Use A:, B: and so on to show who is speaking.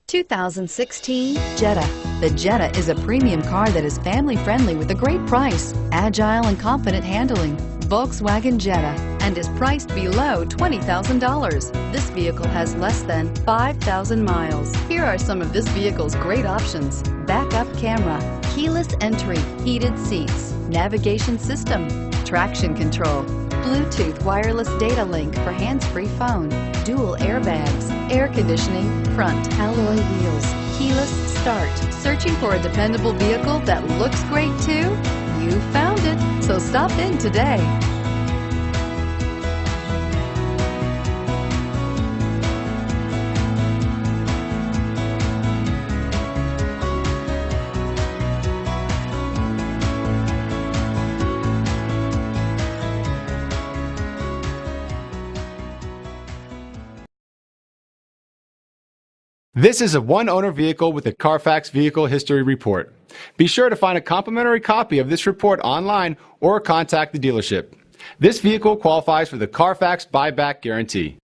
A: 2016 Jetta. The Jetta is a premium car that is family-friendly with a great price, agile and confident handling. Volkswagen Jetta, and is priced below $20,000. This vehicle has less than 5,000 miles. Here are some of this vehicle's great options: backup camera, keyless entry, heated seats, navigation system, traction control, Bluetooth wireless data link for hands-free phone, dual airbags, air conditioning, front alloy wheels, keyless start. Searching for a dependable vehicle that looks great too? You found it, so stop in today.
B: This is a one-owner vehicle with a Carfax Vehicle History Report. Be sure to find a complimentary copy of this report online or contact the dealership. This vehicle qualifies for the Carfax Buyback Guarantee.